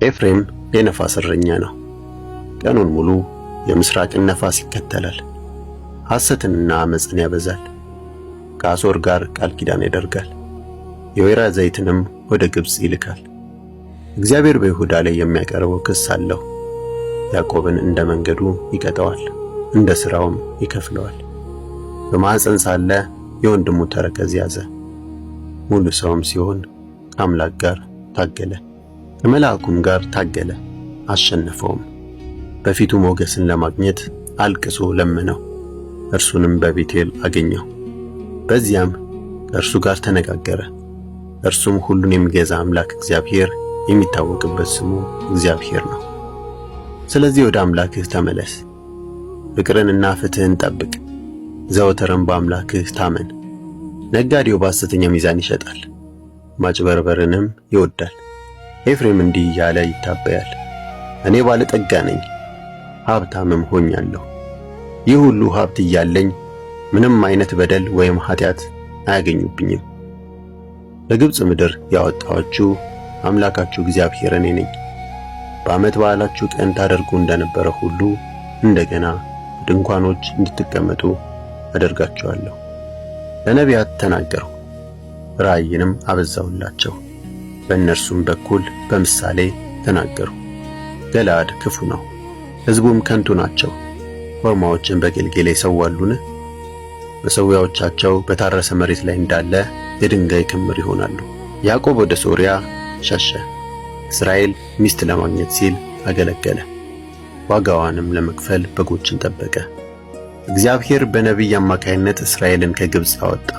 ኤፍሬም የነፋስ እረኛ ነው። ቀኑን ሙሉ የምስራቅን ነፋስ ይከተላል። ሐሰትንና ዓመፅን ያበዛል። ከአሦር ጋር ቃል ኪዳን ያደርጋል። የወይራ ዘይትንም ወደ ግብጽ ይልካል። እግዚአብሔር በይሁዳ ላይ የሚያቀርበው ክስ አለው። ያዕቆብን እንደ መንገዱ ይቀጣዋል፣ እንደ ሥራውም ይከፍለዋል። በማኅፀን ሳለ የወንድሙ ተረከዝ ያዘ። ሙሉ ሰውም ሲሆን ከአምላክ ጋር ታገለ። ከመልአኩም ጋር ታገለ፣ አሸነፈውም። በፊቱ ሞገስን ለማግኘት አልቅሶ ለመነው። እርሱንም በቤቴል አገኘው። በዚያም ከእርሱ ጋር ተነጋገረ። እርሱም ሁሉን የሚገዛ አምላክ እግዚአብሔር የሚታወቅበት ስሙ እግዚአብሔር ነው። ስለዚህ ወደ አምላክህ ተመለስ፣ ፍቅርንና ፍትህን ጠብቅ፣ ዘወትርም በአምላክህ ታመን። ነጋዴው በሐሰተኛ ሚዛን ይሸጣል፣ ማጭበርበርንም ይወዳል። ኤፍሬም እንዲህ እያለ ይታበያል፣ እኔ ባለጠጋ ነኝ፣ ሀብታምም ሆኛለሁ። ይህ ሁሉ ሀብት እያለኝ ምንም አይነት በደል ወይም ኃጢአት አያገኙብኝም። በግብጽ ምድር ያወጣኋችሁ አምላካችሁ እግዚአብሔር እኔ ነኝ። በዓመት በዓላችሁ ቀን ታደርጉ እንደነበረ ሁሉ እንደገና በድንኳኖች እንድትቀመጡ አደርጋችኋለሁ። ለነቢያት ተናገርሁ፣ ራእይንም አበዛሁላቸው። በእነርሱም በኩል በምሳሌ ተናገርሁ። ገለዓድ ክፉ ነው፣ ሕዝቡም ከንቱ ናቸው። ኮርማዎችን በጌልጌላ ይሰዋሉን? መሠዊያዎቻቸው በታረሰ መሬት ላይ እንዳለ የድንጋይ ክምር ይሆናሉ። ያዕቆብ ወደ ሶርያ ሸሸ፣ እስራኤል ሚስት ለማግኘት ሲል አገለገለ። ዋጋዋንም ለመክፈል በጎችን ጠበቀ። እግዚአብሔር በነቢይ አማካይነት እስራኤልን ከግብጽ አወጣ፣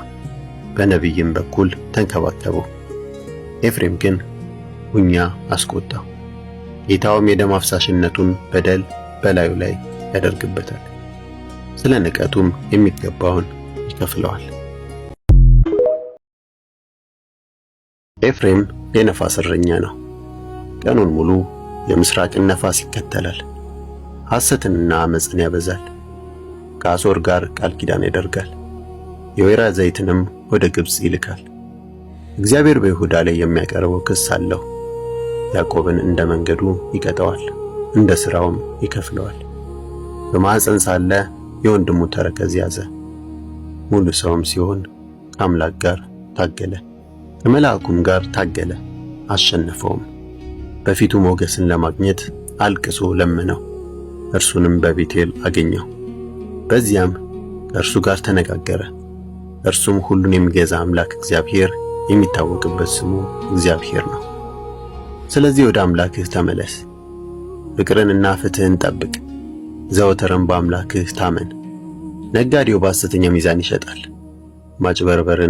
በነቢይም በኩል ተንከባከበው። ኤፍሬም ግን ጉኛ አስቆጣው፣ ጌታውም የደም አፍሳሽነቱን በደል በላዩ ላይ ያደርግበታል፣ ስለ ንቀቱም የሚገባውን ይከፍለዋል። ኤፍሬም የነፋስ እረኛ ነው። ቀኑን ሙሉ የምስራቅን ነፋስ ይከተላል። ሐሰትንና ዓመፅን ያበዛል። ከአሦር ጋር ቃል ኪዳን ያደርጋል። የወይራ ዘይትንም ወደ ግብጽ ይልካል። እግዚአብሔር በይሁዳ ላይ የሚያቀርበው ክስ አለው። ያዕቆብን እንደ መንገዱ ይቀጣዋል፣ እንደ ሥራውም ይከፍለዋል። በማኅፀን ሳለ የወንድሙ ተረከዝ ያዘ። ሙሉ ሰውም ሲሆን ከአምላክ ጋር ታገለ። ከመልአኩም ጋር ታገለ፣ አሸነፈውም። በፊቱ ሞገስን ለማግኘት አልቅሶ ለመነው። እርሱንም በቤቴል አገኘው። በዚያም ከእርሱ ጋር ተነጋገረ። እርሱም ሁሉን የሚገዛ አምላክ እግዚአብሔር የሚታወቅበት ስሙ እግዚአብሔር ነው። ስለዚህ ወደ አምላክህ ተመለስ፣ ፍቅርንና ፍትህን ጠብቅ፣ ዘወትርም በአምላክህ ታመን። ነጋዴው በሐሰተኛ ሚዛን ይሸጣል፣ ማጭበርበርን